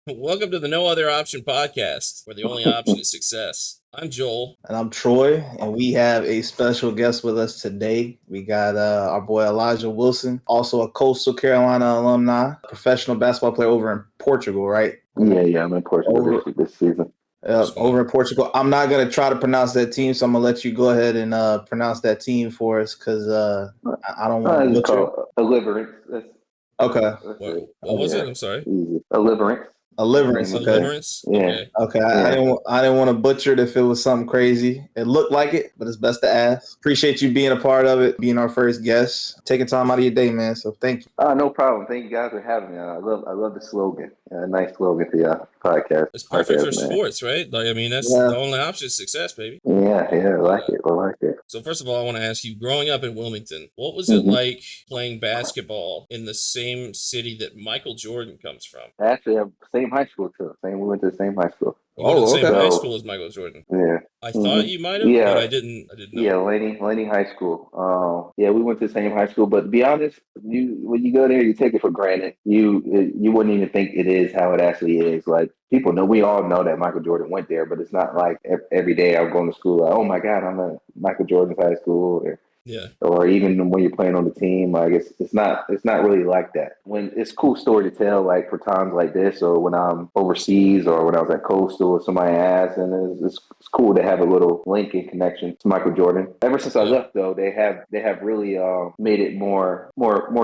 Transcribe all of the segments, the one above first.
Welcome to the No Other Option podcast, where the only option is success. I'm Joel. And I'm Troy, and we have a special guest with us today. We got our boy Elijah Wilson, also a Coastal Carolina alumni, professional basketball player over in Portugal, right? Yeah, I'm in Portugal this season. Over in Portugal. I'm not going to try to pronounce that team, so I'm going to let you go ahead and pronounce that team for us because I don't want to butcher. Oliveirense. Okay. What was it? I'm sorry. Oliveirense. Oliveirense. Okay. Oliveirense? Yeah. Okay. I didn't want to butcher it if it was something crazy. It looked like it, but it's best to ask. Appreciate you being a part of it, being our first guest, taking time out of your day, man. So thank you. No problem. Thank you guys for having me. I love the slogan. Nice slogan for your podcast. It's perfect for sports, right? Like, I mean, that's the only option is success, baby. Yeah, I like it. So first of all, I want to ask you, growing up in Wilmington, what was it like playing basketball in the same city that Michael Jordan comes from? Actually, same high school too. We went to the same high school. You went to the same high school as Michael Jordan. Yeah. I thought you might have, but I didn't know. Yeah, Laney High School. We went to the same high school, but to be honest, when you go there, you take it for granted. You wouldn't even think it is how it actually is. Like, people know, we all know that Michael Jordan went there, but it's not like every day I'm going to school, like, oh my God, I'm at Michael Jordan's high school. Or even when you're playing on the team, like it's not really like that. When it's a cool story to tell, like for times like this, or when I'm overseas, or when I was at Coastal, or somebody asks, and it's cool to have a little link and connection to Michael Jordan. Ever since I left, though, they have really made it more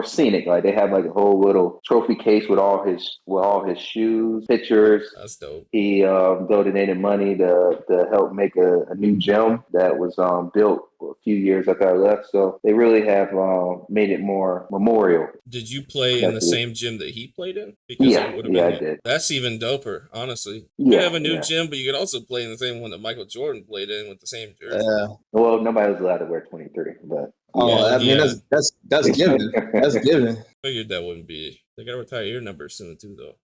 scenic. Like, they have like a whole little trophy case with all his shoes, pictures. That's dope. He donated money to help make a new gym that was built a few years after I left. So they really have made it more memorial. Did you play in the same gym that he played in? Because I did. That's even doper, honestly. You have a new gym, but you could also play in the same one that Michael Jordan played in with the same jersey. Well, nobody was allowed to wear 23, but that's given. That's given. Figured that wouldn't be. They gotta retire your number soon too, though.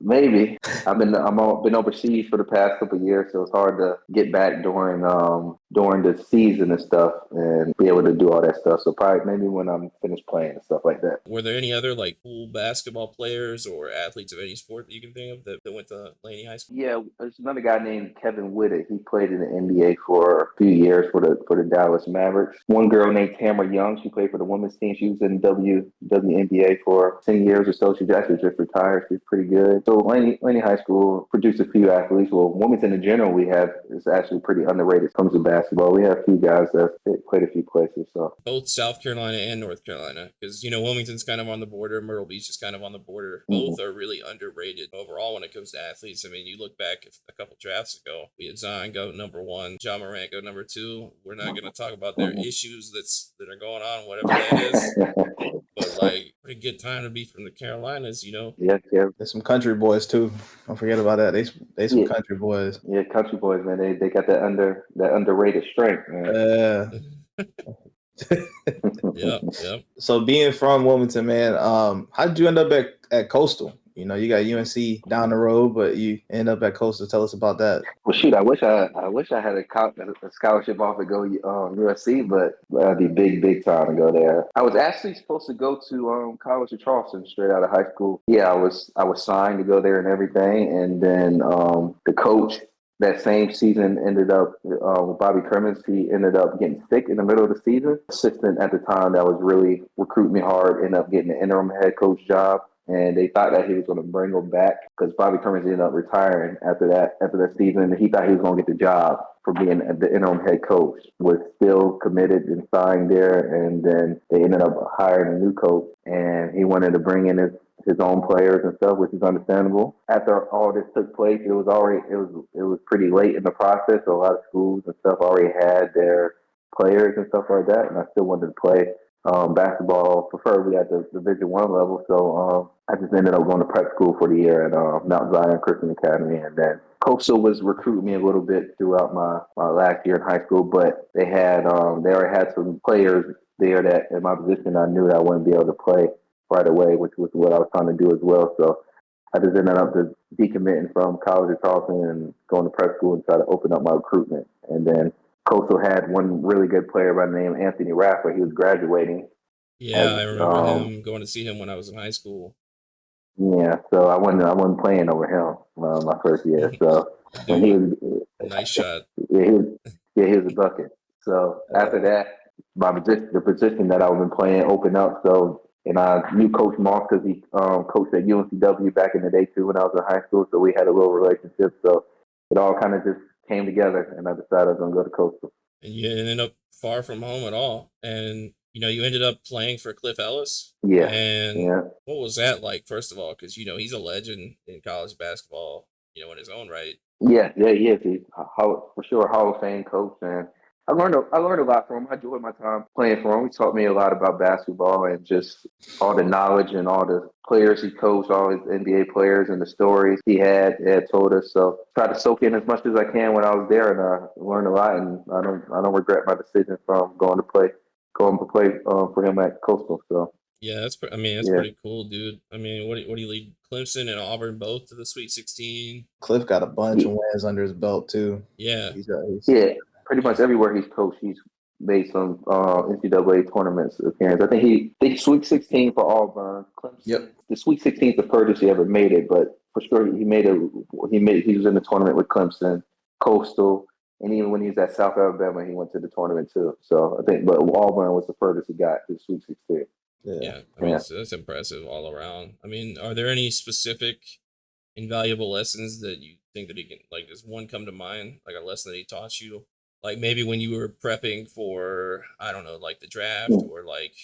Maybe. I've been overseas for the past couple of years, so it's hard to get back during the season and stuff and be able to do all that stuff. So probably maybe when I'm finished playing and stuff like that. Were there any other like cool basketball players or athletes of any sport that you can think of that went to Laney High School? Yeah, there's another guy named Kevin Whitted. He played in the NBA for a few years for the Dallas Mavericks. One girl named Tamara Young. She played for the women's team. She was in WNBA for 10 years or so. She actually just retired. She's pretty good. So Laney High School produced a few athletes. Well, Wilmington in general, is actually pretty underrated when it comes to basketball. We have a few guys that played a few places. So both South Carolina and North Carolina, because Wilmington's kind of on the border, Myrtle Beach is kind of on the border. Both are really underrated overall when it comes to athletes. I mean, you look back a couple drafts ago, we had Zion go number 1, Ja Morant go number 2. We're not going to talk about their issues that are going on, whatever that is. But like, pretty good time to be from the Carolinas, Yeah. There's some country boys too. Don't forget about that. They some country boys. Yeah, country boys, man. They got that underrated strength, man. Yep. So being from Wilmington, man, how did you end up at Coastal? You got UNC down the road, but you end up at Coastal. Tell us about that. Well, shoot, I wish I had a scholarship offer to go USC, but that'd be big time to go there. I was actually supposed to go to College of Charleston straight out of high school. Yeah, I was signed to go there and everything, and then the coach that same season ended up Bobby Cremins. He ended up getting sick in the middle of the season. Assistant at the time that was really recruiting me hard ended up getting the interim head coach job. And they thought that he was going to bring him back because Bobby Cremins ended up retiring after that season. And he thought he was going to get the job for being the interim head coach. Was still committed and signed there. And then they ended up hiring a new coach. And he wanted to bring in his own players and stuff, which is understandable. After all this took place, it was pretty late in the process. So a lot of schools and stuff already had their players and stuff like that. And I still wanted to play basketball, preferably at the Division I level. So I just ended up going to prep school for the year at Mount Zion Christian Academy, and then Coastal was recruiting me a little bit throughout my last year in high school. But they already had some players there that in my position I knew that I wouldn't be able to play right away, which was what I was trying to do as well. So I just ended up just decommitting from College of Charleston and going to prep school and try to open up my recruitment. And then Coastal had one really good player by the name of Anthony Raffer. He was graduating. Yeah, I remember him going to see him when I was in high school. Yeah, so I wasn't playing over him my first year. So when he Dude, was, nice shot. he was a bucket. So after that, the position that I've been playing opened up. So and I knew Coach Moss because he coached at UNCW back in the day too when I was in high school. So we had a little relationship. So it all kind of just came together, and I decided I was gonna go to Coastal. And you ended up far from home at all. And, you ended up playing for Cliff Ellis. Yeah, And yeah. what was that like, first of all? Because, he's a legend in college basketball, in his own right. Yeah, he is. He's for sure a Hall of Fame coach, and I learned a lot from him. I enjoyed my time playing for him. He taught me a lot about basketball and just all the knowledge and all the players he coached, all his NBA players and the stories he had told us. So try to soak in as much as I can when I was there, and learned a lot. And I don't regret my decision from going to play for him at Coastal. So. Yeah, that's Yeah. pretty cool, dude. I mean, what do you lead Clemson and Auburn both to the Sweet 16? Cliff got a bunch of wins under his belt too. Yeah. Yeah, pretty much everywhere he's coached, he's made some NCAA tournaments appearance. I think he Sweet 16 for Auburn. Clemson. Yep. The Sweet 16 is the furthest he ever made it, but for sure he was in the tournament with Clemson, Coastal, and even when he was at South Alabama, he went to the tournament too. So I think, but Auburn was the furthest he got to the Sweet 16. Yeah. I mean, that's impressive all around. I mean, are there any specific invaluable lessons that you think that he can, like, does one come to mind, like a lesson that he taught you, like maybe when you were prepping for, I don't know, like the draft or like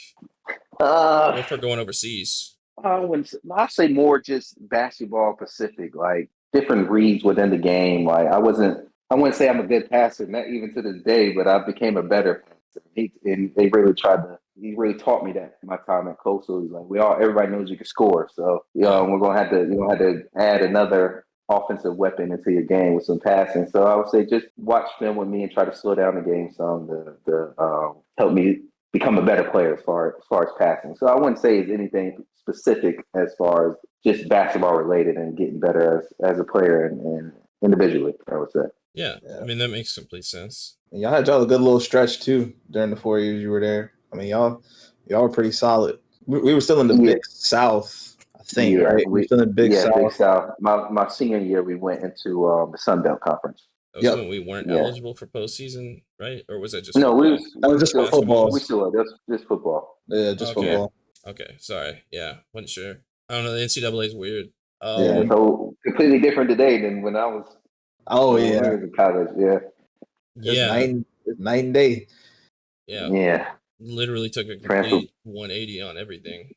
or for going overseas? I say more just basketball specific, like different reads within the game. Like I wouldn't say I'm a good passer, not even to this day, but I became a better passer. And he really taught me that my time at Coastal. He's like, everybody knows you can score. So, you're going to have to add another offensive weapon into your game with some passing. So I would say just watch film with me and try to slow down the game some to help me become a better player as far as passing. So I wouldn't say it's anything specific as far as just basketball related and getting better as a player and individually, I would say. Yeah, I mean that makes complete sense. And y'all had a good little stretch too during the 4 years you were there. I mean, y'all were pretty solid. We were still in the Big South, I think, right? We were still in the Big South. Big South. My senior year, we went into the Sun Belt Conference. That was when we weren't eligible for postseason, right? Or was that just no? Football? That was just for football. We still just football. Yeah, just football. Okay, sorry. Yeah, wasn't sure. I don't know. The NCAA is weird. So completely different today than when I was. Oh yeah, when I was in college. Yeah. It's night and day. Yeah. Yeah. Literally took a complete 180 on everything.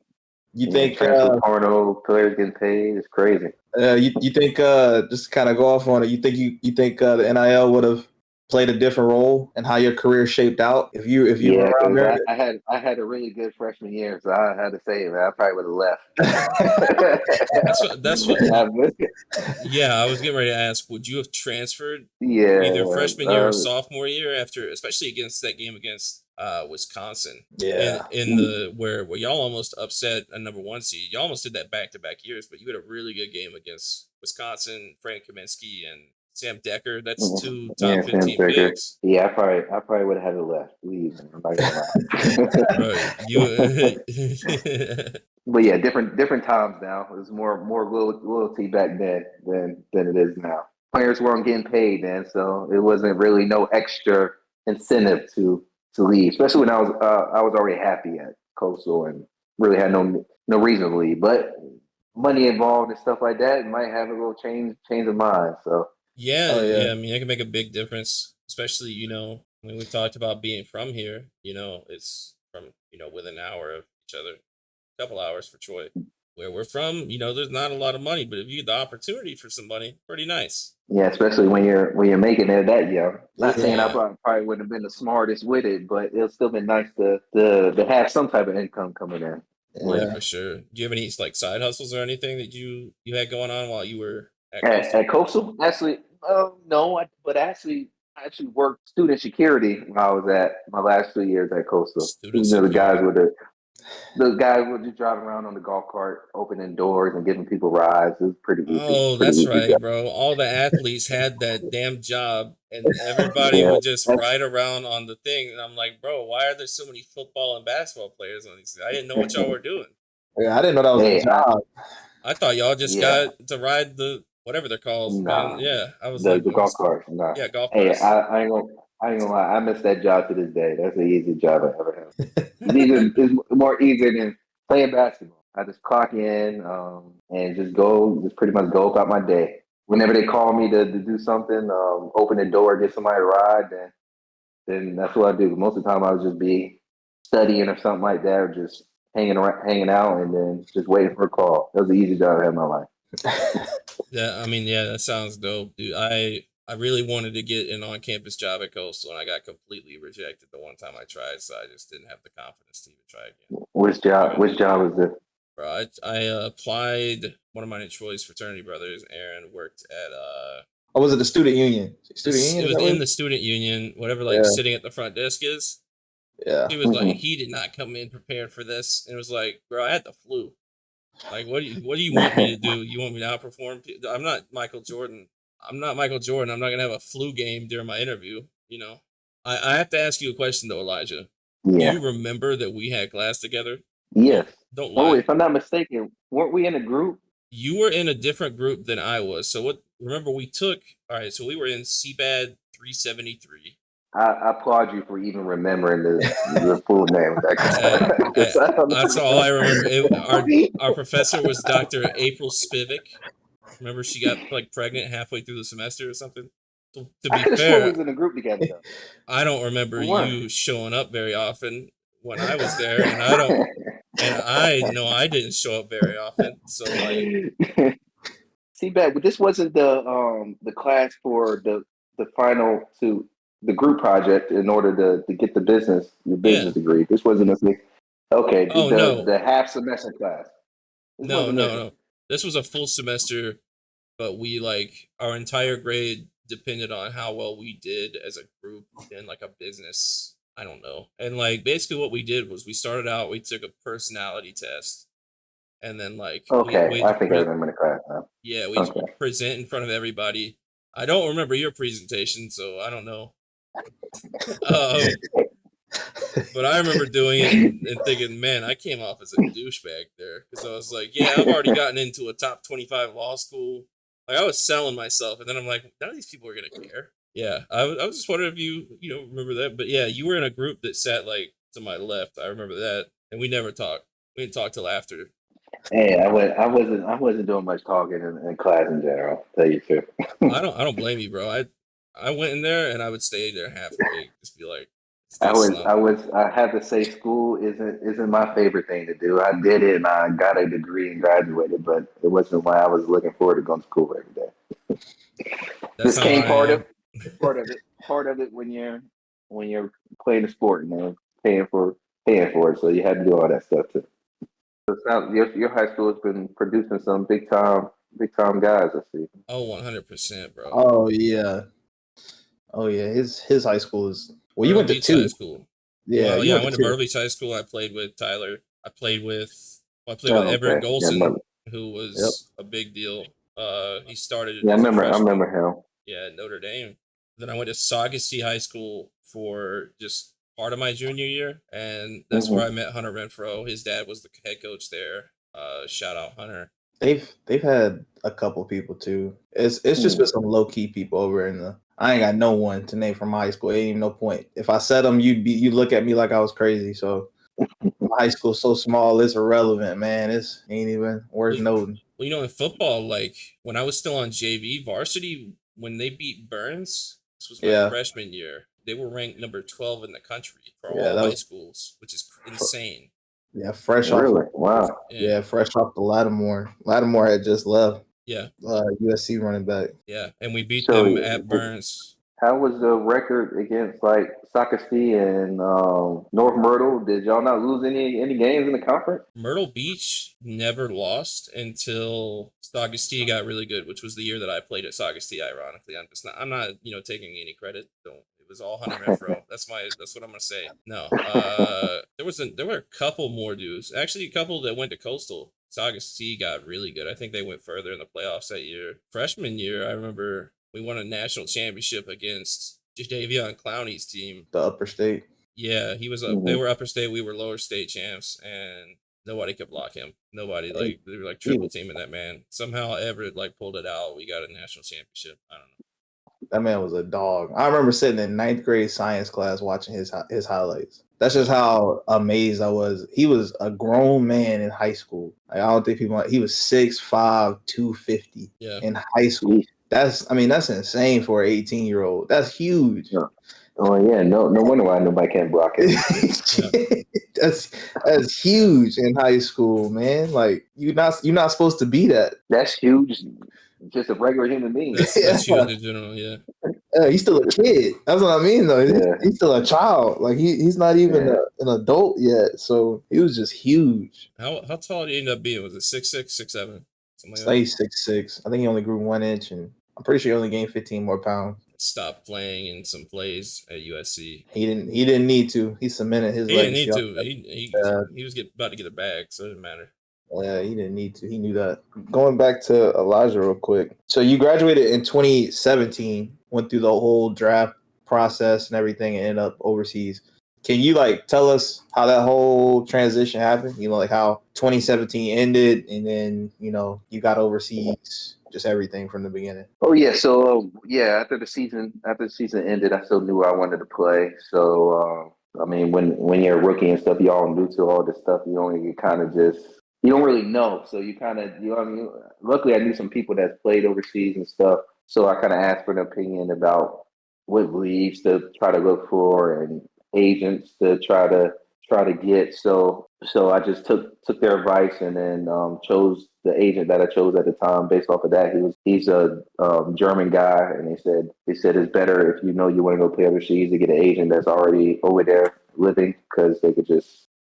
You think porno players getting paid? It's crazy. You think just kind of go off on it. You think the NIL would have played a different role in how your career shaped out if you were around there? I had a really good freshman year, so I had to say, man, I probably would have left. that's what. Yeah, I was getting ready to ask. Would you have transferred? Yeah, either freshman year or sophomore year after, especially against that game against Wisconsin. Yeah, in the where y'all almost upset a number 1 seed. Y'all almost did that back-to-back years, but you had a really good game against Wisconsin, Frank Kaminsky and Sam Decker. That's 2 top 15 picks. Yeah, I probably would have had it left. Leave. I'm not gonna lie. Right. But yeah, different times now. There's more loyalty back then than it is now. Players weren't getting paid then, so it wasn't really no extra incentive to leave. Especially when I was already happy at Coastal and really had no reason to leave. But money involved and stuff like that might have a little change of mind. So yeah. I mean, it can make a big difference, especially when we talked about being from here. It's from within an hour of each other, a couple hours for Troy. Where we're from, there's not a lot of money, but if you get the opportunity for some money, pretty nice. Yeah, especially when you're making it that young. Not saying I probably wouldn't have been the smartest with it, but it'll still been nice to have some type of income coming in. Yeah, for sure. Do you have any like side hustles or anything that you had going on while you were at Coastal? Actually, no. I actually worked student security when I was at my last 2 years at Coastal. The guys were just driving around on the golf cart, opening doors and giving people rides. It was pretty easy. Oh, that's right, bro. All the athletes had that damn job, and everybody would just ride around on the thing. And I'm like, bro, why are there so many football and basketball players on these? I didn't know what y'all were doing. Yeah, I didn't know that was a job. I thought y'all just Yeah, got to ride the whatever they're called, man. nah, Yeah, I was the like, the golf cart. Nah. yeah, golf Hey, carts. I ain't gonna lie. I miss that job to this day. That's the easiest job I ever had. It's more easier than playing basketball. I just clock in and just pretty much go about my day. Whenever they call me to do something, open the door, get somebody a ride, then that's what I do. Most of the time, I would just be studying or something like that, or just hanging out, and then just waiting for a call. That was the easy job I had in my life. Yeah, I mean, yeah, that sounds dope, dude. I really wanted to get an on-campus job at Coastal, and I got completely rejected the one time I tried, so I just didn't have the confidence to even try again. Which I job? got Which job was it? bro. I applied. One of my Troy's fraternity brothers, Aaron, worked at Or was it the student union? Student it union, is was that in right? the student union, whatever, like Yeah, sitting at the front desk is. yeah. He was like, Mm-hmm. he did not come in prepared for this, and it was like, bro, I had the flu. Like, what do you want me to do? You want me to outperform? I'm not Michael Jordan. I'm not Michael Jordan. I'm not gonna have a flu game during my interview. You know, I have to ask you a question though, Elijah. Do Yeah. you remember that we had class together? Yes. Don't Oh, lie. if I'm not mistaken, weren't we in a group? You were in a different group than I was. So what? Remember, we took. All right, so we were in CBAD 373. I applaud you for even remembering the full name of that Uh, class. uh, 'Cause I don't that's all I remember. Our professor was Dr. April Spivak. Remember, she got like pregnant halfway through the semester or something. So, to I be could have sworn we fair, was in a group together though. I don't remember We weren't. you showing up very often when I was there, and I don't, and I know I didn't show up very often. So like, See, but this wasn't the class for the final to the group project in order to get your yeah, business degree. This wasn't a okay. oh no, The half semester class. This no, wasn't no, it. no. This was a full semester, but we like our entire grade depended on how well we did as a group in like a business. I don't know. And like basically what we did was we started out, we took a personality test, and then like we Okay, had I to think I remember the class now. yeah, we had to Okay. present in front of everybody. I don't remember your presentation, so I don't know. Um, but I remember doing it and thinking, man, I came off as a douchebag there because I was like, yeah, I've already gotten into a top 25 law school. Like I was selling myself, and then I'm like, none of these people are gonna care. Yeah, I was just wondering if you remember that, but yeah, you were in a group that sat like to my left. I remember that, and we never talked. We didn't talk till after. Hey, I wasn't doing much talking in class in general. To tell you the truth. I don't blame you, bro. I went in there and I would stay there halfway, just be like, stay slump. I had to say school isn't my favorite thing to do. I did it and I got a degree and graduated, but it wasn't why I was looking forward to going to school every day. That's This how came I am. part of it when you're playing a sport and then paying for it. So you had to do all that stuff too. So it sounds, your high school has been producing some big time guys. I see. Oh, 100%, bro. Oh yeah. Oh yeah. His high school is well. You Myrtle went to Beach High two. School. Yeah, Well, you yeah, I went to went to two. Myrtle Beach High School. I played with Tyler. I played with Oh, Everett okay. Yeah, I Golson, remember. who Yep. was a big deal. He started Yeah, as a I freshman. remember him. Yeah, at Notre Dame. Then I went to Saugasty High School for just part of my junior year, and that's where I Hmm. met Hunter Renfro. His dad was the head coach there. Shout out Hunter. They've had a couple people too. It's just been some low key people over in the. I ain't got no one to name from high school. Ain't even no point. If I said them, you'd look at me like I was crazy. So my high school's so small, it's irrelevant, man. It's ain't even worth Well, noting. well, in football, like when I was still on JV varsity, when they beat Burns, this was my Yeah, freshman year. They were ranked number 12 in the country for yeah, all that high was schools, which is insane. yeah, fresh off. Really? Wow. Yeah, Fresh off the Lattimore. Lattimore had just left. yeah, USC running back. yeah, and we beat them at So, Burns. how was the record against like Socastee and North Myrtle? Did y'all not lose any games in the conference? Myrtle Beach never lost until Saugastee got really good, which was the year that I played at Saugastee. Ironically, I'm not, taking any credit. Don't. It was all Hunter Renfro. That's what I'm gonna say. No, there were a couple more dudes. Actually, a couple that went to Coastal. Saugastee got really good. I think they went further in the playoffs that year. Freshman year, I remember we won a national championship against Jadavion Clowney's team. The upper state. Yeah, he was up. They Hmm. were upper state. We were lower state champs, and Nobody could block him. Nobody, He- they were like he triple was- teaming that man. Somehow Everett like pulled it out. We got a national championship. I don't know. that man was a dog. I remember sitting in ninth grade science class watching his highlights. That's just how amazed I was. He was a grown man in high school. Like, I don't think people. He was 6'5", 250 Yeah. in high school. That's insane for an 18-year-old. That's huge. Yeah. Oh yeah, no wonder why nobody can block it. That's huge in high school, man. Like you're not supposed to be that. That's huge. Just a regular human being. That's huge in general. Yeah. He's still a kid. That's what I mean, though. Yeah. He's still a child. Like he's not even an adult yet. So he was just huge. How tall did he end up being? Was it 6'6", 6'7", something like that? He's 6'6". I think he only grew 1 inch, and I'm pretty sure he only gained 15 more pounds. Stopped playing in some plays at USC. He didn't need to. He cemented his He didn't legacy. need to. He was about to get a bag, so it didn't matter. Yeah, he didn't need to. He knew that. Going back to Elijah real quick. So you graduated in 2017, went through the whole draft process and everything, and ended up overseas. Can you tell us how that whole transition happened? Like how 2017 ended, and then you got overseas. Just everything from the beginning. Oh yeah, so after the season ended, I still knew I wanted to play. So I mean, when you're a rookie and stuff, you all new to all this stuff. You kind of just you don't really know. So you kind of I mean, luckily I knew some people that played overseas and stuff. So I kind of asked for an opinion about what leagues to try to look for and agents to try to get. So I just took their advice and then chose the agent that I chose at the time based off of that. He's a German guy, and they said it's better if you want to go play overseas to get an agent that's already over there living, because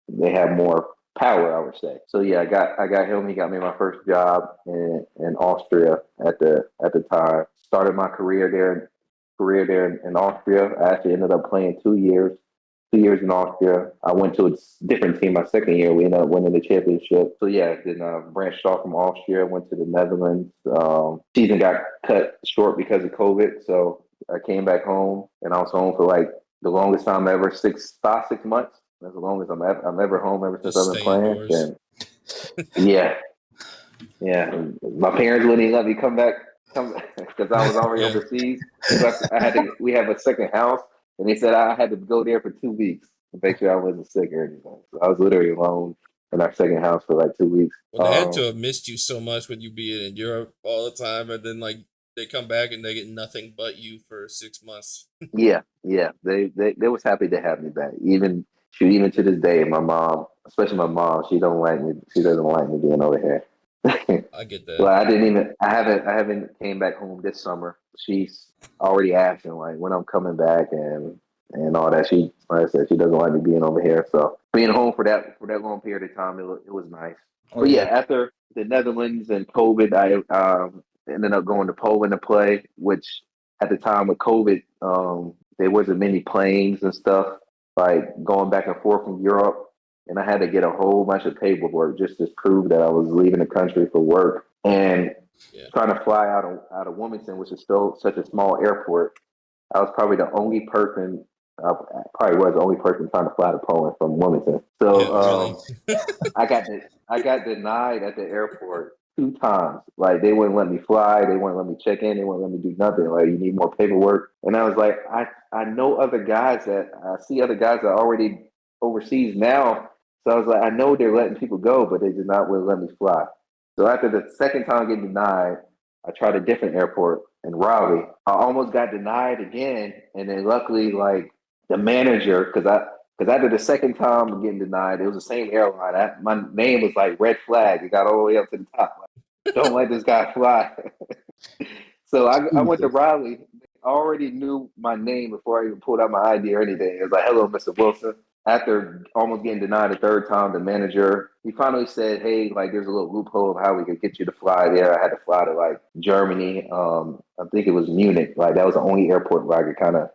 they have more power, I would say. So yeah, I got him. He got me my first job in Austria at the time. Started my career there in Austria. I actually ended up playing 2 years. 2 years in Austria. I went to a different team my second year. We ended up winning the championship. So yeah, then branched off from Austria, went to the Netherlands. Season got cut short because of COVID. So I came back home, and I was home for the longest time ever, 6 months. That's the longest I'm ever home ever since I've been playing. And yeah. My parents wouldn't even let me come back because I was already overseas. So we have a second house. And they said I had to go there for 2 weeks to make sure I wasn't sick or anything. So I was literally alone in our second house for 2 weeks. Well, they had to have missed you so much with you being in Europe all the time, and then they come back and they get nothing but you for 6 months. Yeah. They was happy to have me back. Even to this day, my mom, especially my mom, she doesn't like me being over here. I get that. Well, I haven't came back home this summer. She's already asking when I'm coming back and all that. She, like I said, she doesn't like me being over here. So being home for that long period of time, it was nice. Oh, but yeah, after the Netherlands and COVID, I ended up going to Poland to play, which at the time with COVID, there wasn't many planes and stuff going back and forth from Europe. And I had to get a whole bunch of paperwork just to prove that I was leaving the country for work. And trying to fly out of Wilmington, which is still such a small airport, I was probably the only person. I probably was the only person trying to fly to Poland from Wilmington. So I got denied at the airport 2 times. They wouldn't let me fly. They wouldn't let me check in. They wouldn't let me do nothing. You need more paperwork. And I was like, I know other guys that I see other guys that are already overseas now. So I was like, I know they're letting people go, but they did not want to let me fly. So after the second time getting denied, I tried a different airport in Raleigh. I almost got denied again, and then luckily, the manager, because after the second time of getting denied, it was the same airline. My name was red flag. It got all the way up to the top. Don't let this guy fly. So I went to Raleigh. I already knew my name before I even pulled out my ID or anything. It was hello, Mr. Wilson. After almost getting denied the third time, the manager, he finally said, hey, there's a little loophole of how we could get you to fly there. I had to fly to Germany. I think it was Munich. That was the only airport where I could kind of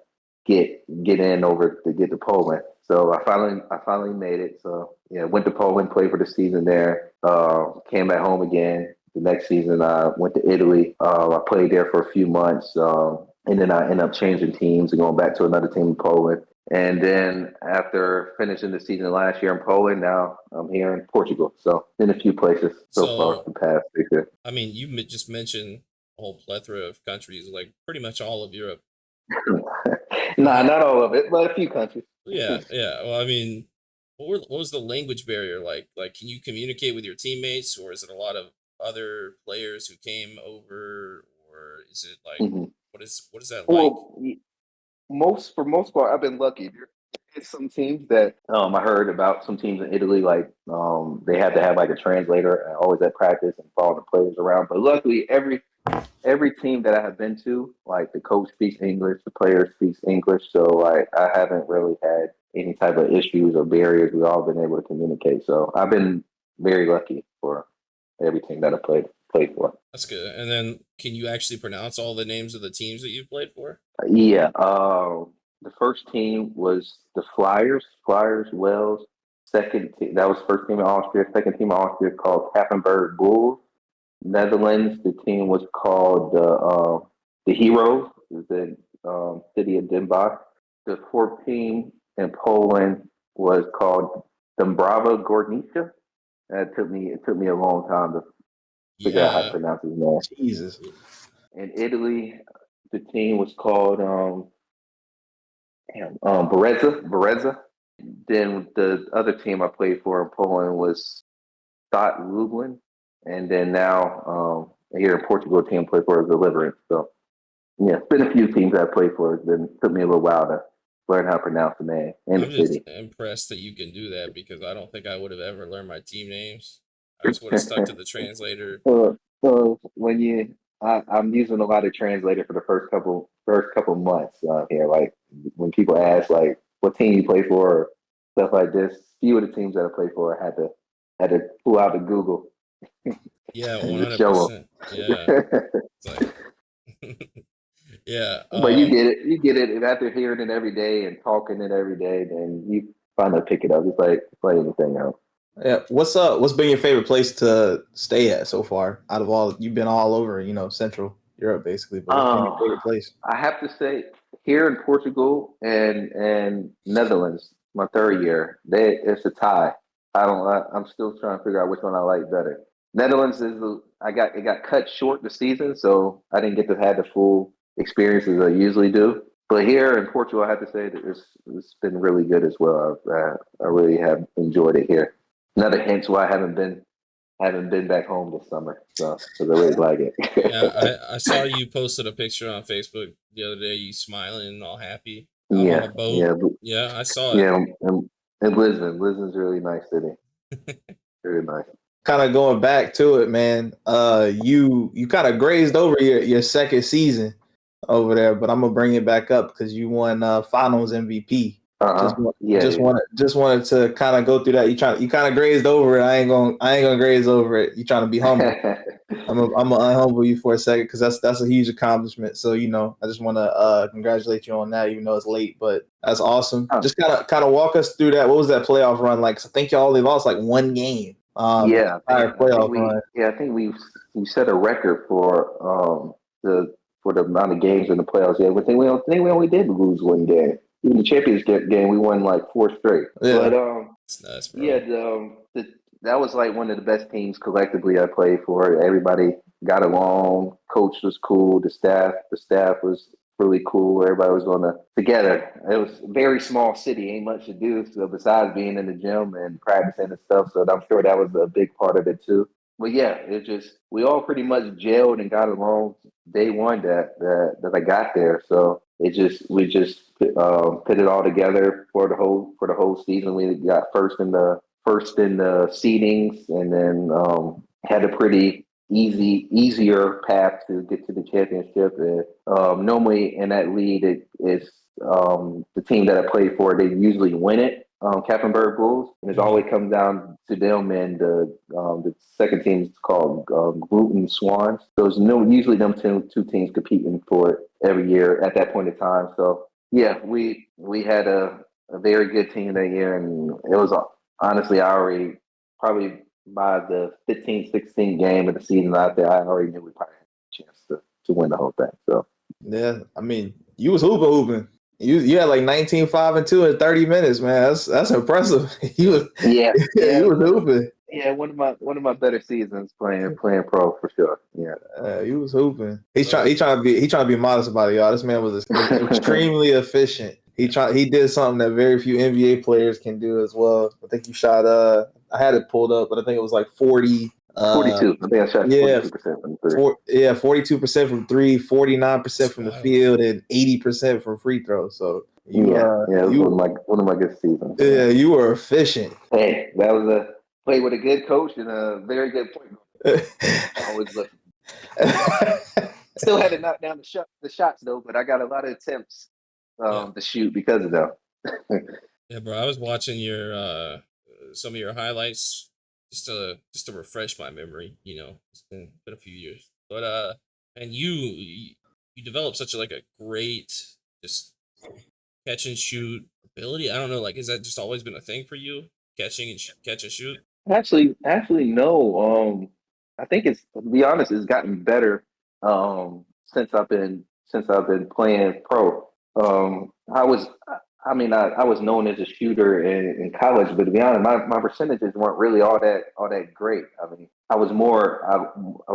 get in over to get to Poland. So I finally made it. So yeah, went to Poland, played for the season there. Came back home again. The next season I went to Italy. I played there for a few months. And then I ended up changing teams and going back to another team in Poland. And then after finishing the season last year in Poland, now I'm here in Portugal. So in a few places so far the past 6 years. I mean, you just mentioned a whole plethora of countries, like pretty much all of Europe. Nah, not all of it, but a few countries. Yeah. Well, I mean, what was the language barrier like? Like, can you communicate with your teammates, or is it a lot of other players who came over, or is it like Mhm. what is that like? Well, for most part, I've been lucky. There's some teams that I heard about. Some teams in Italy, like they had to have like a translator always at practice and follow the players around. But luckily, every team that I have been to, like the coach speaks English, the player speaks English, so like I haven't really had any type of issues or barriers. We've all been able to communicate. So I've been very lucky for every team that I played for. That's good. And then, can you actually pronounce all the names of the teams that you've played for? Yeah. The first team was the Flyers, Wales. Second team, that was first team in Austria. Second team in Austria called Kappenberg Bulls. Netherlands, the team was called the Heroes, the city of Den Bosch. The fourth team in Poland was called Dąbrowa Górnicza. It took me a long time to figure out how to Yeah. pronounce his name. Jesus. In Italy, the team was called Bereza. Then the other team I played for in Poland was Stade Lublin, and then now here in Portugal, the team I played for is Oliveirense. So yeah, it's been a few teams I played for. It took me a little while to learn how to pronounce the name and I'm the just city. impressed that you can do that because I don't think I would have ever learned my team names. I just would have stuck to the translator. So I'm using a lot of translator for the first couple months here. Like when people ask like what team you play for or stuff like this, few of the teams that I play for I had to pull out the Google Yeah, and just show 100%. Yeah. them. It's like yeah. But you get it. You get it. And after hearing it every day and talking it every day, then you finally pick it up. It's like anything else. Yeah. What's up? What's been your favorite place to stay at so far? Out of all, you've been all over, Central Europe basically. But what's been your favorite place? I have to say, here in Portugal and Netherlands, my third year, it's a tie. I'm still trying to figure out which one I like better. Netherlands it got cut short the season, so I didn't get to have the full experience as I usually do. But here in Portugal, I have to say that it's been really good as well. I really have enjoyed it here. Another hint why I haven't been back home this summer, so because I really like it. Yeah, I saw you posted a picture on Facebook the other day, you smiling, all happy, out on Yeah, a boat. yeah, Yeah, I saw it. yeah. And Lisbon's a really nice city. Really nice. Kind of going back to it, man. You kind of grazed over your second season over there, but I'm gonna bring it back up because you won Finals MVP. Yeah, Just wanted to kind of go through that. You kind of grazed over it. I ain't gonna graze over it. You trying to be humble. I'm gonna unhumble you for a second because that's a huge accomplishment. So I just want to congratulate you on that, even though it's late. But that's awesome. Just kind of walk us through that. What was that playoff run like? 'Cause I think y'all only lost like one game. yeah. Entire playoff run. I think we set a record for the amount of games in the playoffs. Yeah, but we only did lose one game. Even the championship game, we won like 4 straight. Yeah. But It's nuts, bro. yeah, that was like one of the best teams collectively I played for. Everybody got along. Coach was cool. The staff was really cool. Everybody was together. It was a very small city. Ain't much to do. So besides being in the gym and practicing and stuff, so I'm sure that was a big part of it too. But yeah, we all pretty much gelled and got along day one that I got there. So we just put it all together for the whole season. We got first in the seedings, and then had a pretty easier path to get to the championship. And normally in that league, it's the team that I play for. They usually win it. Kappenberg Bulls, and it always comes down to them and the second team is called Gluten Swans. So it's usually them two teams competing for it every year at that point in time. So yeah, we had a very good team that year, and it was honestly I already probably by the 15th, 16th game of the season out there, I already knew we probably had a chance to win the whole thing. So Yeah, I mean, you was hooping. You had like 19, 5, and 2 in 30 minutes, man. That's impressive. He was Yeah, he was hooping. yeah. One of my better seasons playing pro for sure. Yeah. He was hooping. He trying to be modest about it, y'all. This man was extremely efficient. He did something that very few NBA players can do as well. I think you shot I had it pulled up, but I think it was like 40. 42. I think I shot 42% from three. 42% from three, 49% from the field, and 80% from free throws. So It was one of my good seasons. Yeah, you were efficient. Hey, that was play with a good coach and a very good point guard. Always looking. Still had to knock down the shots though, but I got a lot of attempts to shoot because of them. Yeah, bro. I was watching your some of your highlights just to refresh my memory. It's been a few years, but and you developed such a great just catch and shoot ability. I don't know, like, is that just always been a thing for you, catching and catch and shoot? Actually, no. I think to be honest, it's gotten better since I've been playing pro. I was known as a shooter in college, but to be honest, my percentages weren't really all that great. I mean, I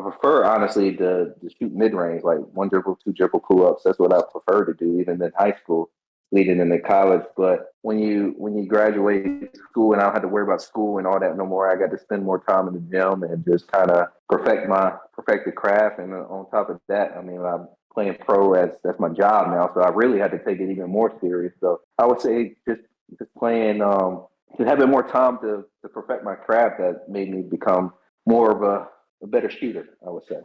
prefer honestly to shoot mid range, like one dribble, two dribble pull ups. That's what I prefer to do, even in high school, leading into college. But when you graduate school and I don't have to worry about school and all that no more, I got to spend more time in the gym and just kind of perfect the craft. And on top of that, I mean, I'm playing pro as that's my job now, so I really had to take it even more serious. So I would say just playing, just having more time to perfect my craft that made me become more of a better shooter, I would say.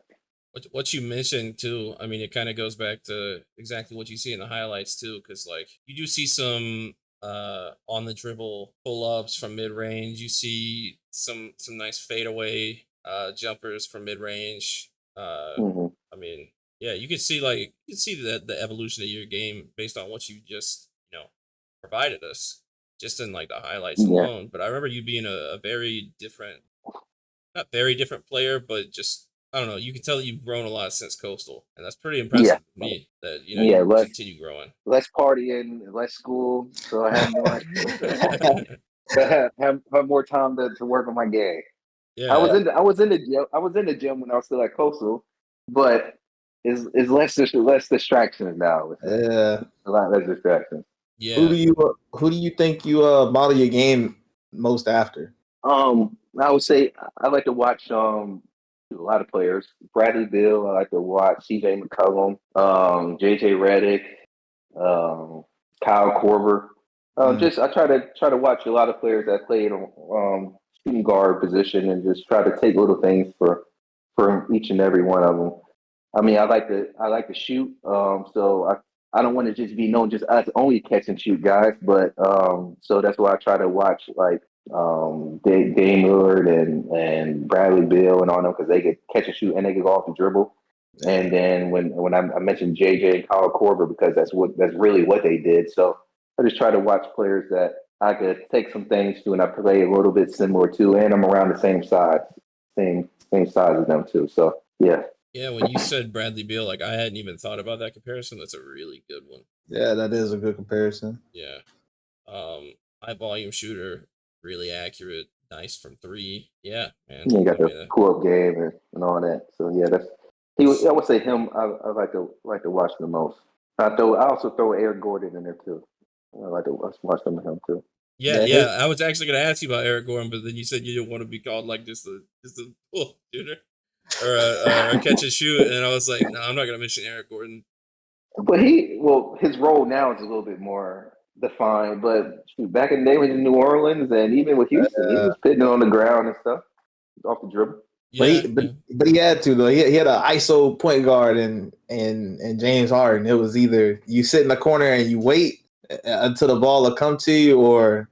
What you mentioned too, I mean, it kind of goes back to exactly what you see in the highlights too, because like you do see some on the dribble pull ups from mid range. You see some nice fadeaway jumpers from mid range. I mean, yeah, you can see the evolution of your game based on what you just provided us just in like the highlights alone. But I remember you being a very different, not very different player, but just I don't know. You can tell that you've grown a lot since Coastal, and that's pretty impressive to me. That you continue growing. Less partying, less school, so I have more. have more time to work on my game. Yeah, I was in the gym. I was in the gym when I was still at Coastal, but it's less distractions now. Yeah, a lot less distractions. Yeah. Who do you think you model your game most after? I would say I like to watch a lot of players. Bradley Beal. I like to watch C.J. McCollum, J.J. Redick, Kyle Korver. Just I try to watch a lot of players that played on shooting guard position and just try to take little things for each and every one of them. I mean, I like to shoot. So I don't want to just be known just as only catch and shoot guys, but so that's why I try to watch like Dame Lillard and Bradley Beal and all them because they could catch and shoot and they could go off the dribble. And then when I mentioned JJ and Kyle Korver because that's really what they did. So I just try to watch players that I could take some things to and I play a little bit similar to, and I'm around the same size as them too. So yeah. Yeah, when you said Bradley Beal, like I hadn't even thought about that comparison. That's a really good one. Yeah, that is a good comparison. Yeah. High volume shooter, really accurate, nice from three. Yeah, man. You got the pull up game and all that. So yeah, I would say him. I like to watch the most. I also throw Eric Gordon in there too. I like to watch some of him too. Yeah. I was actually going to ask you about Eric Gordon, but then you said you didn't want to be called like just a pull shooter or a catch and shoot, and I was like, no, I'm not going to mention Eric Gordon. But his role now is a little bit more defined. But back in the day when he was in New Orleans and even with Houston, he was pitting on the ground and stuff off the dribble. Yeah, but he had to though. He had an ISO point guard and James Harden. It was either you sit in the corner and you wait until the ball will come to you, or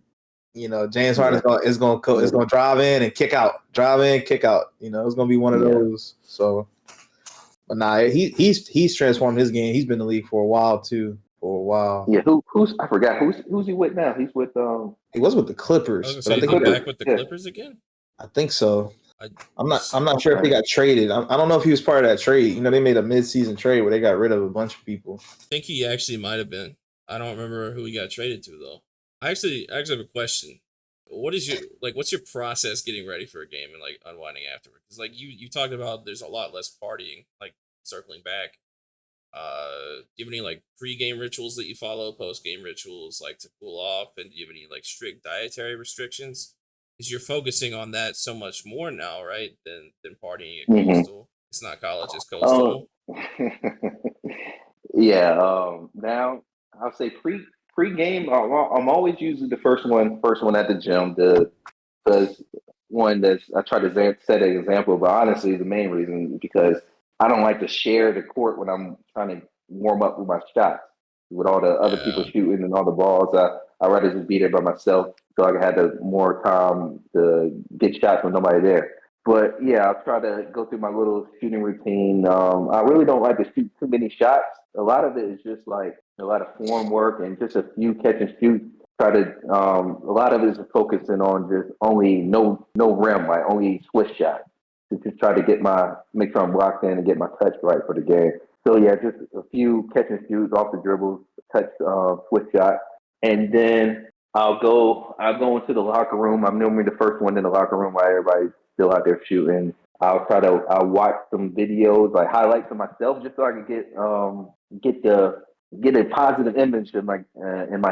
James Harden is going to drive in and kick out, it's going to be one of those. So, but nah, he's transformed his game. He's been in the league for a while too. Yeah, who's I forgot who's he with now? He's with he was with the Clippers. I was going to say, is he back with the Clippers again? I think so. I'm not sure if he got traded. I don't know if he was part of that trade. They made a mid-season trade where they got rid of a bunch of people. I think he actually might have been. I don't remember who he got traded to though. I actually have a question. What's your process getting ready for a game and like unwinding afterward? Because like you talked about, there's a lot less partying. Like circling back, do you have any like pre-game rituals that you follow, post-game rituals like to cool off, and do you have any like strict dietary restrictions? Because you're focusing on that so much more now, right? Than partying at Hmm. Coastal. It's not college, it's Coastal. Yeah. Now I'll say pre-game. I'm always usually the first one at the gym. Because one that's I try to set an example, but honestly, the main reason is because I don't like to share the court when I'm trying to warm up with my shots with all the other people Yeah. shooting and all the balls. I rather just be there by myself so I can have the more time to get shots with nobody there. But yeah, I'll try to go through my little shooting routine. I really don't like to shoot too many shots. A lot of it is just like a lot of form work and just a few catch and shoot. Try to a lot of it is focusing on just only no rim, like only swish shots to just try to make sure I'm locked in and get my touch right for the game. So yeah, just a few catch and shoots off the dribbles, touch swish shot, and then I'll go into the locker room. I'm normally the first one in the locker room while everybody's still out there shooting. I'll watch some videos, like highlights of myself, just so I can get a positive image in my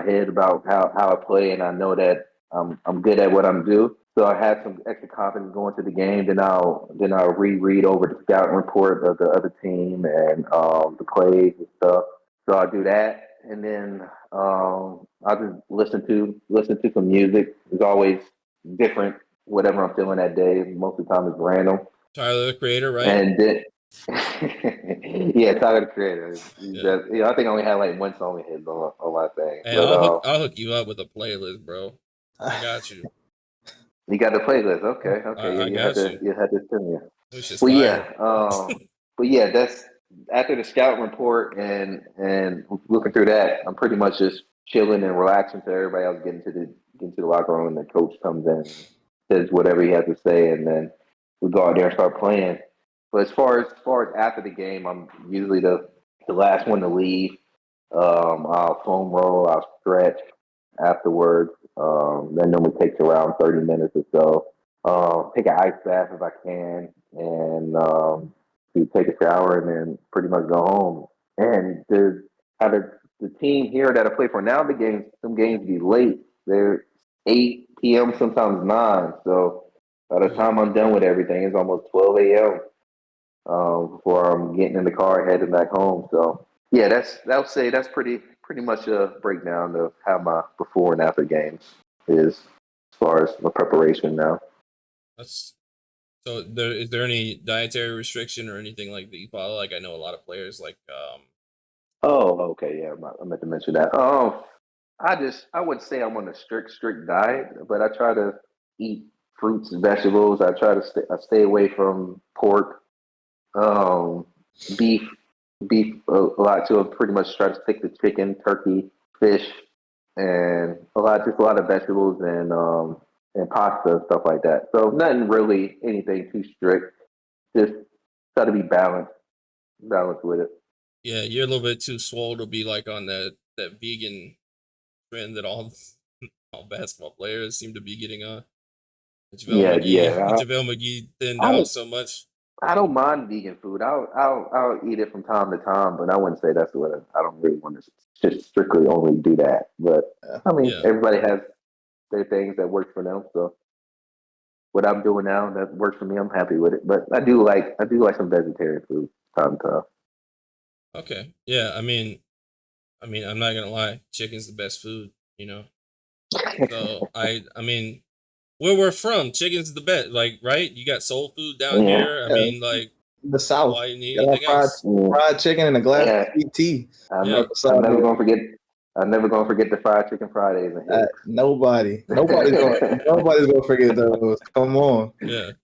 head about how I play, and I know that I'm good at what I'm do. So I have some extra confidence going to the game. Then I'll reread over the scouting report of the other team and the plays and stuff. So I'll do that, and then I'll just listen to some music. It's always different, whatever I'm feeling that day. Most of the time, it's random. Tyler the Creator, right? And then, yeah, Tyler the Creator. Yeah. I think I only had like one song in his on my thing. Hey, But I'll hook you up with a playlist, bro. I got you. you got the playlist. Okay. Yeah, I got you. you had to send me. Which is Well, fire. yeah. But yeah, that's after the scout report and looking through that. I'm pretty much just chilling and relaxing to everybody else getting to the locker room, and the coach comes in, and says whatever he has to say, and then we go out there and start playing. But as far as after the game, I'm usually the last one to leave. I'll foam roll, I'll stretch afterwards. That normally takes around 30 minutes or so. Take an ice bath if I can, and to take a shower, and then pretty much go home. And the team here that I play for now, some games be late. They're 8 p.m., sometimes 9. So by the time I'm done with everything, it's almost 12 a.m. Before I'm getting in the car heading back home. So yeah, I would say that's pretty much a breakdown of how my before and after games is as far as my preparation now. That's so. Is there any dietary restriction or anything like that you follow? Like I know a lot of players like Oh, okay, yeah, I meant to mention that. I would say I'm on a strict diet, but I try to eat fruits and vegetables. I stay away from pork, um, beef, a lot too. I pretty much try to stick to chicken, turkey, fish, and just a lot of vegetables and pasta and stuff like that. So nothing really anything too strict. Just try to be balanced with it. yeah, you're a little bit too swole to be like on that vegan trend that all all basketball players seem to be getting on. Yeah, yeah. JaVale McGee thinned I out don't so much. I don't mind vegan food. I'll eat it from time to time, but I wouldn't say that's what I don't really want to just strictly only do that. But I mean, Yeah. everybody has their things that work for them. So what I'm doing now that works for me, I'm happy with it. But I do like some vegetarian food time to time. Okay. Yeah. I mean, I'm not gonna lie. Chicken's the best food. You know. So I mean, where we're from, chicken's the best. Like, right? You got soul food down Yeah, here. I Yeah, mean, like, the South. why you need Got anything else? yeah. fried chicken and a glass of Yeah. sweet tea. I'm, Yeah. ne- Right I'm beside never it. gonna forget. I'm never gonna forget the fried chicken Fridays and hits. Nobody's gonna forget those. Come on, Yeah. it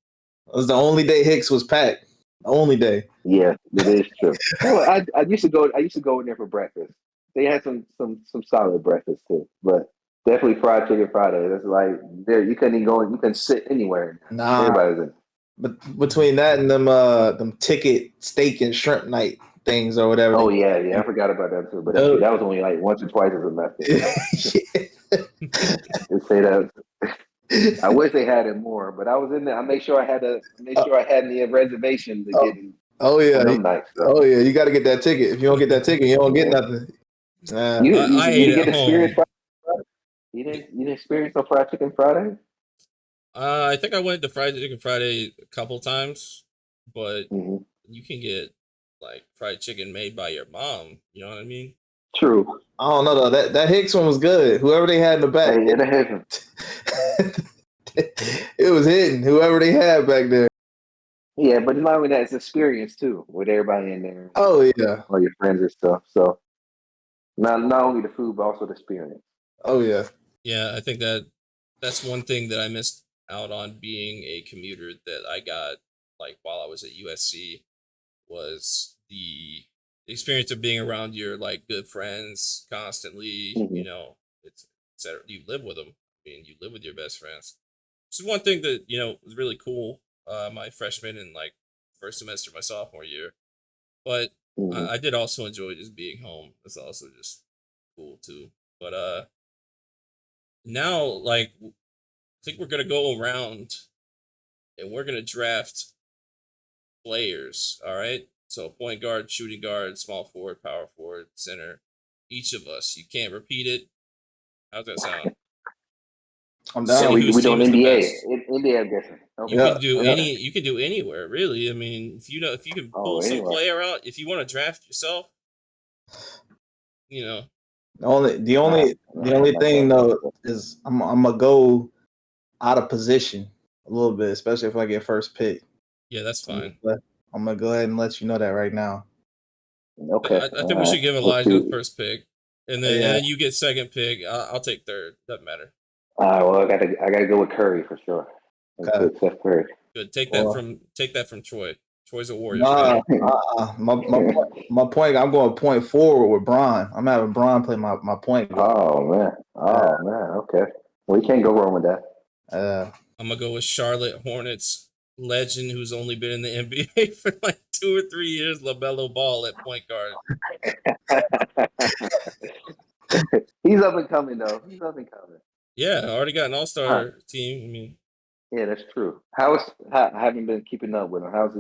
was the only day Hicks was packed. The only day. Yeah, it is true. Well, I used to go. I used to go in there for breakfast. They had some solid breakfast too, but definitely fried chicken Friday. That's like there. You couldn't even go. You couldn't sit anywhere. Nah, Everybody's in. but between that and them ticket steak and shrimp night, things or whatever. Oh yeah, I forgot about that too. But that was only like once or twice a semester. They say that. I wish they had it more, but I was in there. I made sure I had the reservation to get in. Oh yeah, on them nights, so. oh yeah. You got to get that ticket. If you don't get that ticket, you don't get nothing. You I ate didn't at get experience. home. You didn't experience no fried chicken Friday. I think I went to Fried Chicken Friday a couple times, but Mm-hmm. you can get like fried chicken made by your mom. You know what I mean? True. I don't know though. That Hicks one was good. Whoever they had in the back, it was hitting. Whoever they had back there. Yeah, but not only that, it's experience too, with everybody in there. Oh yeah. All your friends and stuff. So not only the food, but also the experience. Oh yeah. Yeah, I think that's one thing that I missed out on being a commuter that I got like while I was at USC was the experience of being around your like good friends constantly. Mm-hmm. You know, it's you live with them. I mean, you live with your best friends. This is one thing that was really cool. My freshman and like first semester, my sophomore year, but Mm-hmm. I did also enjoy just being home. It's also just cool too. But now like I think we're gonna go around and we're gonna draft players. All right. So point guard, shooting guard, small forward, power forward, center. Each of us. You can't repeat it. How's that sound? I'm See down. whose We team doing is the NBA. best. NBA, I'm guessing. Okay. You Yeah. can do Okay. You can do anywhere, really. I mean, if you can pull some Anyway. player out, if you want to draft yourself, The only thing though is I'm gonna go out of position a little bit, especially if I get first pick. yeah, that's fine. I'm gonna go ahead and let you know that right now. Okay. I think we should give Elijah the first pick, and then you get second pick. I'll take third. Doesn't matter. Well, I gotta go with Curry for sure. Okay. Steph Curry. Good. Take that from Troy. Troy's a Warriors Nah, fan. my point. I'm going point forward with Bron. I'm having Bron play my point guard. Oh man. Okay. Well, you can't go wrong with that. I'm gonna go with Charlotte Hornets legend who's only been in the NBA for like 2 or 3 years, LaMelo Ball at point guard. He's up and coming though. He's up and coming. Yeah, I already got an all-star team. I mean, yeah, that's true. I haven't been keeping up with him. How's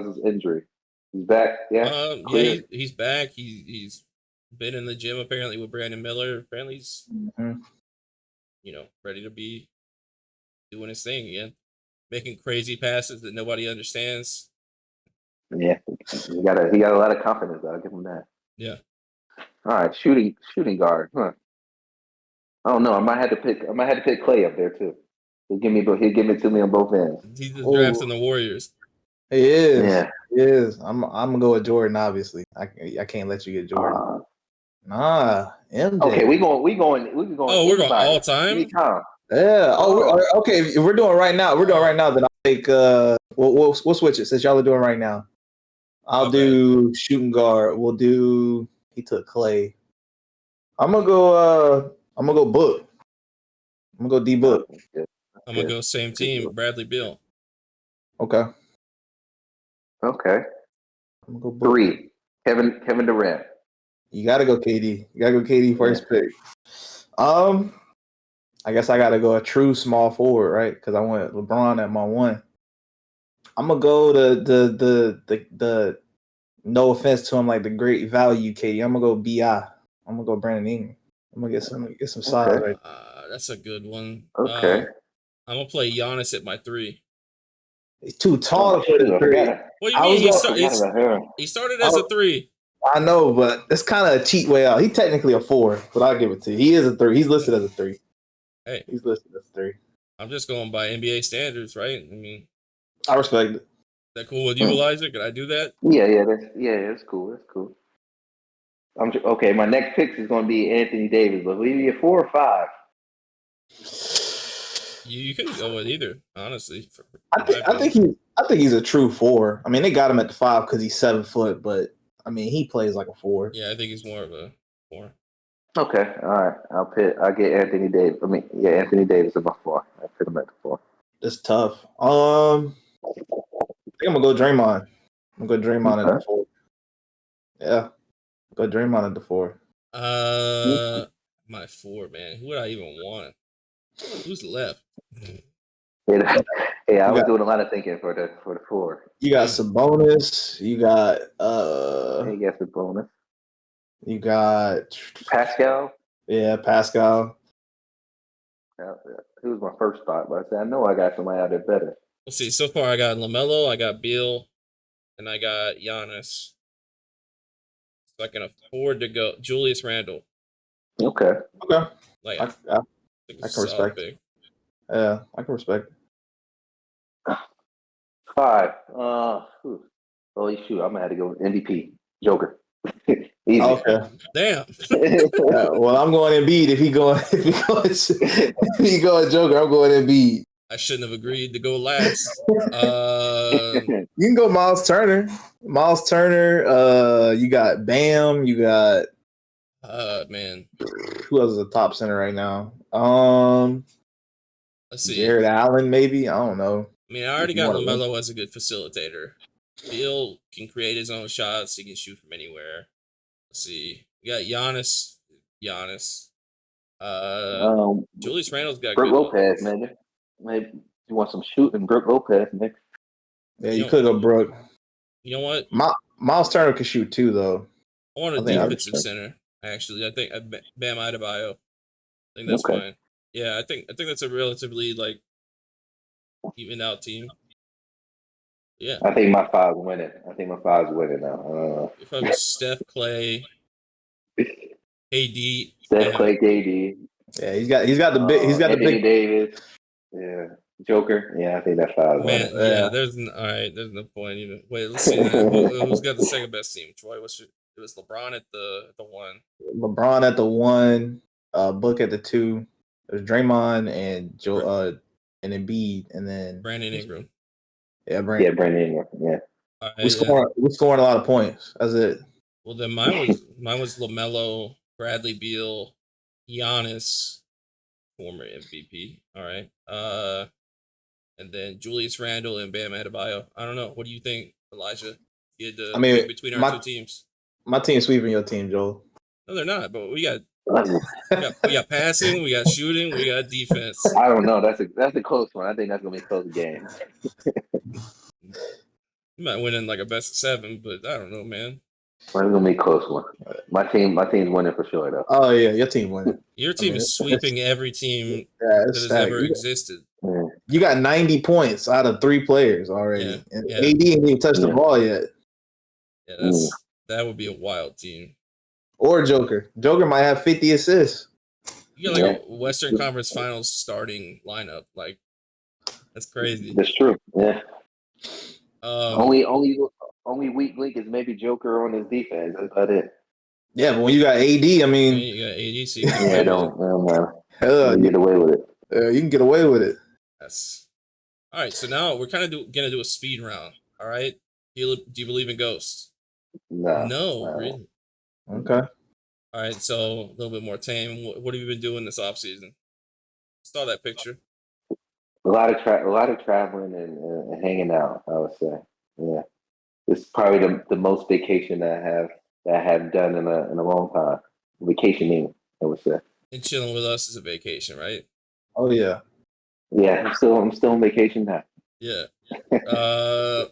his injury? He's back. Yeah. Yeah, he's back. He's been in the gym apparently with Brandon Miller. Apparently he's ready to be doing his thing again, making crazy passes that nobody understands. Yeah, he got a lot of confidence. I'll give him that. Yeah. All right, shooting guard. Huh. I don't know. I might have to pick Clay up there too. He'll give it to me on both ends. He's the drafts in the Warriors. He is. Yeah. He is. I'm gonna go with Jordan. Obviously, I can't let you get Jordan. MJ. Okay, we going. Oh, we're going all time. Anytime. Yeah. Okay. If we're doing right now, then I'll take. We'll switch it since y'all are doing right now. I'll do shooting guard. We'll do. He took Clay. I'm gonna go Book. I'm gonna go D Book. I'm gonna go same team, Bradley Beal. Okay. I'm gonna go Book. 3. Kevin Durant. You gotta go KD. You gotta go KD first pick. I guess I gotta go a true small forward, right? Because I went LeBron at my 1. I'm gonna go the no offense to him, like the great value KD. I'm gonna go BI. I'm gonna go Brandon Ingram. I'm gonna get some size right. That's a good one. Okay. I'm gonna play Giannis at my 3. He's too tall for the 3. What do you mean? He started as a 3. I know, but it's kind of a cheat way out. He's technically a 4, but I'll give it to you. He is a 3. He's listed as a 3. Hey, he's listed as a 3. I'm just going by NBA standards, right? I mean, I respect it. Is that cool with you, Elijah? Can I do that? Yeah, that's cool. That's cool. Okay. My next pick is going to be Anthony Davis, but will he be a 4 or 5? You can go with either, honestly. I think he's a true 4. I mean, they got him at the 5 because he's 7 foot, but I mean, he plays like a 4. Yeah, I think he's more of a 4. Okay, all right. I'll get Anthony Davis. Anthony Davis at my 4. I put him at the 4. It's tough. I think I'm gonna go Draymond. I'm gonna go Draymond at the 4. Yeah. Go Draymond at the 4. My 4, man. Who would I even want? Who's left? Yeah, I was doing a lot of thinking for the 4. You got Sabonis. You got I guess the bonus. You got Pascal. Yeah, Pascal. He was my first thought, but I said I know I got somebody out there better. Let's see. So far, I got LaMelo, I got Beal, and I got Giannis. So I can afford to go Julius Randle. Okay. Like I can respect. Pick. Yeah, I can respect. 5. Oh shoot! I'm gonna have to go MVP Joker. Easy. Okay. Damn. Well, I'm going Embiid. If he going Joker, I'm going Embiid. I shouldn't have agreed to go last. You can go Miles Turner. You got Bam. You got man. Who else is a top center right now? Let's see. Jared Allen, maybe. I don't know. I mean, I already got LaMelo as a good facilitator. Beal can create his own shots. He can shoot from anywhere. Let's see. We got Giannis. Julius Randle's got Brook good Lopez, man. Maybe you want some shooting, Brook Lopez, man. Yeah, you could go Brook. You know what? Miles Turner can shoot too, though. I want a defensive center. Actually, I think Bam Adebayo. I think that's fine. Yeah, I think that's a relatively even out team. Yeah. I think my 5's winning. now. If I was Steph, Clay, KD, Clay, KD. Yeah, he's got the big. He's got Anthony the big. Davis. Yeah, Joker. Yeah, I think that 5's winning. Yeah, there's no point even. Wait, let's see. Who's got the second best team? Troy, it was LeBron at the 1. LeBron at the 1. Book at the 2. There's Draymond and and Embiid, and then Brandon Ingram. Yeah, Brandon Ingram. Yeah. We're scoring a lot of points. That's it. Well, then mine was LaMelo, Bradley Beal, Giannis, former MVP. All right. And then Julius Randle and Bam Adebayo. I don't know. What do you think, Elijah? You had to pick between our 2 teams. My team's sweeping your team, Joel. No, they're not. But we got passing, we got shooting, we got defense. I don't know. That's a close one. I think that's gonna be a close game. You might win in a best of 7, but I don't know, man. It's gonna be a close one. My team's winning for sure, though. Oh yeah, your team winning. Your team is sweeping every team that has ever existed. You got 90 points out of 3 players already, and AD ain't even touched the ball yet. Yeah, that would be a wild team. Or Joker. Joker might have 50 assists. You got a Western Conference Finals starting lineup. That's crazy. That's true. Yeah. Only weak link is maybe Joker on his defense. That's about it. Yeah, but when you got AD, I mean, you got AD, so you can get away with it. You can get away with it. Yes. All right, so now we're kind of gonna do a speed round. All right. Do you believe in ghosts? No, really. Okay. All right, so a little bit more tame. What have you been doing this offseason? Saw that picture. A lot of traveling and hanging out, I would say. Yeah, it's probably the most vacation that I have done in a long time. Vacationing, I would say. And chilling with us is a vacation, right? Oh yeah. Yeah, I'm still on vacation now. Yeah.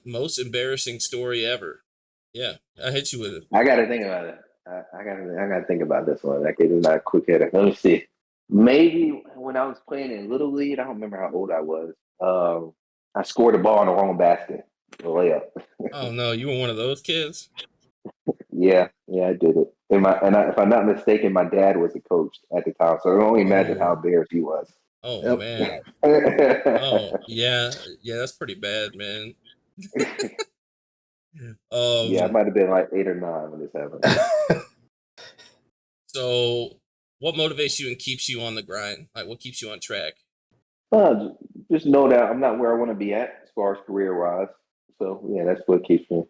Most embarrassing story ever. Yeah, I hit you with it. I got to think about it. I gotta think about this one. That kid is not a quick hitter. Let me see. Maybe when I was playing in Little League, I don't remember how old I was. I scored a ball in the wrong basket. A layup. Oh no, you were one of those kids? Yeah, I did it. If I'm not mistaken, my dad was a coach at the time, so I can only imagine how embarrassed he was. Oh man. Oh yeah, that's pretty bad, man. Yeah, I might have been 8 or 9 when this happened. So, what motivates you and keeps you on the grind? What keeps you on track? Just know that I'm not where I want to be at as far as career-wise. So, yeah, that's what keeps me.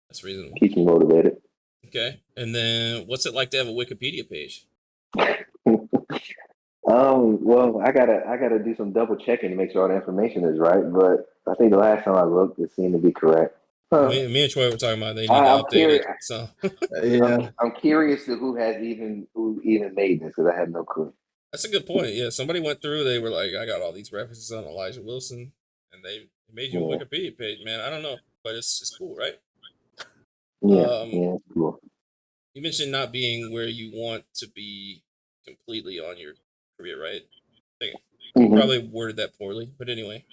That's reasonable. Keeps me motivated. Okay. And then, what's it like to have a Wikipedia page? Well, I gotta do some double checking to make sure all the information is right. But I think the last time I looked, it seemed to be correct. Me and Troy were talking about they need to I'm update curious. it. So Yeah. I'm curious to who even made this because I had no clue. that's a good point. Yeah, somebody went through. They were like, I got all these references on Elijah Wilson, and they made you a Yeah, Wikipedia page, man. I don't know, but it's cool, right? yeah, cool. You mentioned not being where you want to be completely on your career, right? I think Mhm. probably worded that poorly, but anyway,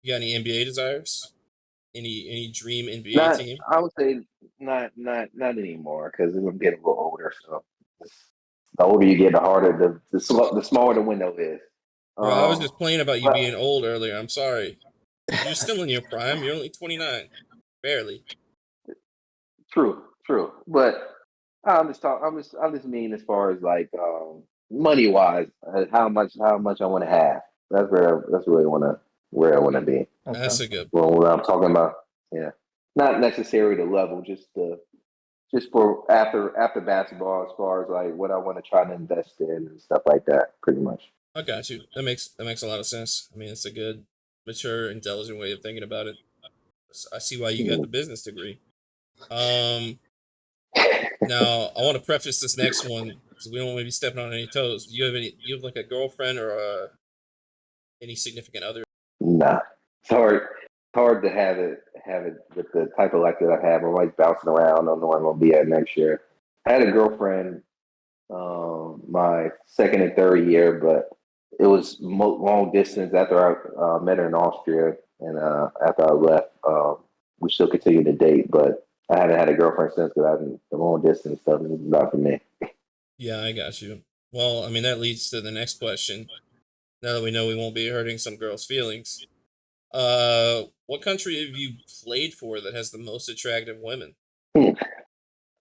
you got any NBA desires? Any dream NBA Not, team? I would say not anymore because I'm getting a little older. So the older you get, the harder the smaller the window is. Bro, I was Um, just playing about you but being old earlier. I'm sorry. You're still in your prime. You're only 29, barely. true. But I'm just mean as far as like money wise, how much I want to have. That's where I want to be. Okay. That's a good. Well, what I'm talking about, yeah, not necessarily the level, just for after basketball, as far as like what I want to try to invest in and stuff like that, pretty much. I got you. That makes a lot of sense. I mean, it's a good, mature, intelligent way of thinking about it. I see why you got the business degree. Um, Now I want to preface this next one because we don't want to be stepping on any toes. Do you have any? Do you have like a girlfriend or any significant other? Nah, it's hard to have it with the type of life that I have. I'm like bouncing around. I don't know where I'm gonna be at next year. I had a girlfriend my second and third year, but it was long distance after I met her in Austria, and after I left, we still continued to date, but I haven't had a girlfriend since because the long distance stuff is not for me. Yeah, I got you. Well, I mean that leads to the next question. Now that we know we won't be hurting some girls' feelings, what country have you played for that has the most attractive women? Hmm.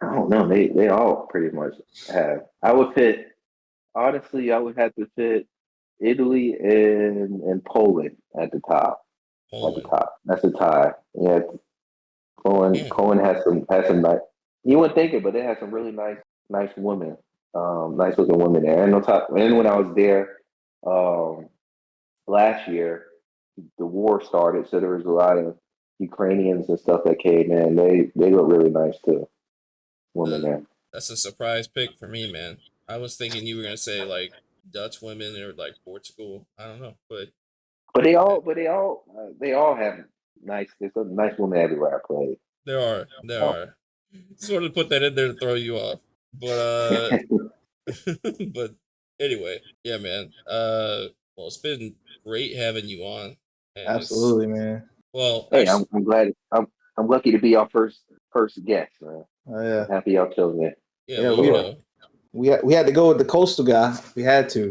I don't know. They all pretty much have. I would fit honestly. I would have to fit Italy and Poland at the top. At the Poland. top. That's a tie. Yeah, Yeah, Cohen has some nice. You wouldn't think it, but they had some really nice women, nice looking women there. And on top, and when I was there um, last year, the war started, so there was a lot of Ukrainians and stuff that came in. They look really nice too, women uh, there. that's a surprise pick for me, man. I was thinking you were gonna say like Dutch women or like Portugal. I don't know, but They all have nice. There's some nice women everywhere I played. there are. Sort of put that in there to throw you off, but but anyway, yeah, man. Well, it's been great having you on, and it's Absolutely, man. well, Hey, actually, I'm glad. I'm lucky to be your first guest, man. Oh I'm yeah. happy y'all chose me. yeah, Yeah, For well, you we sure. know, we had to go with the coastal guy. We had to.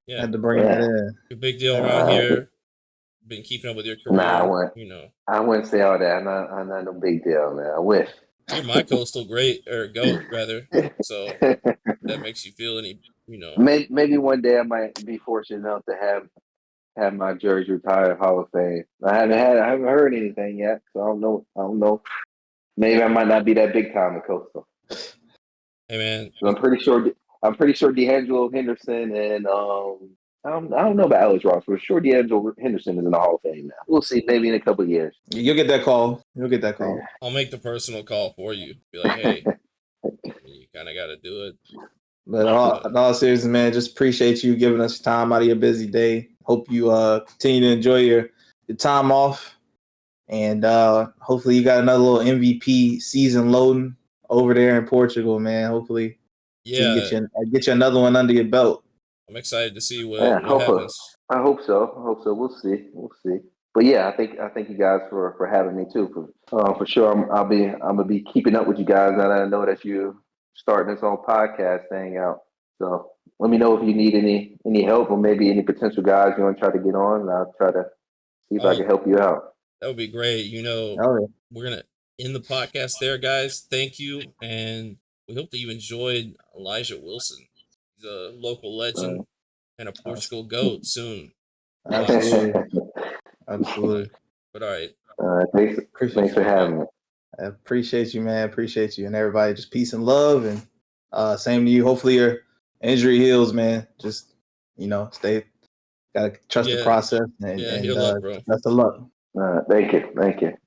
yeah, Had to bring that Yeah. in. a big deal around Uh, here. Been keeping up with your nah, career, you know. I wouldn't say all that. I'm not no big deal, man. I wish. You're my coastal great or goat rather, so that makes you feel any, you know. Maybe one day I might be fortunate enough to have my jersey retired Hall of Fame. I haven't heard anything yet, so I don't know. Maybe I might not be that big time in Coastal. Hey man, I'm pretty sure D'Angelo Henderson and I don't know about Alex Ross, but sure D'Angelo Henderson is in the Hall of Fame now. We'll see, maybe in a couple of years. You'll get that call. You'll get that call. I'll make the personal call for you. Be like, hey, you kind of got to do it. But But in all seriousness, man, just appreciate you giving us time out of your busy day. Hope you continue to enjoy your time off. And hopefully you got another little MVP season loading over there in Portugal, man. Hopefully you can yeah, get you another one under your belt. I'm excited to see what Yeah, what happens. I hope so. We'll see. But yeah, I thank you guys for having me too. For sure, I'm gonna be keeping up with you guys, and I know that you starting this whole podcast thing out. So let me know if you need any help or maybe any potential guys you want to try to get on, and I'll try to see if I Oh, can help you out. that would be great. You know, Oh, we're gonna end the podcast there, guys. Thank you, and we hope that you enjoyed Elijah Wilson. He's a local legend and a yeah. Portugal goat soon. Watch. Absolutely. But, Absolutely. but all right. Thanks, Appreciate thanks for having me. I appreciate you, man. Appreciate you and everybody. Just peace and love, and same to you. Hopefully your injury heals, man. Just stay. Gotta trust the Yeah, process, yeah. and Heal up, bro. best of luck. Thank you.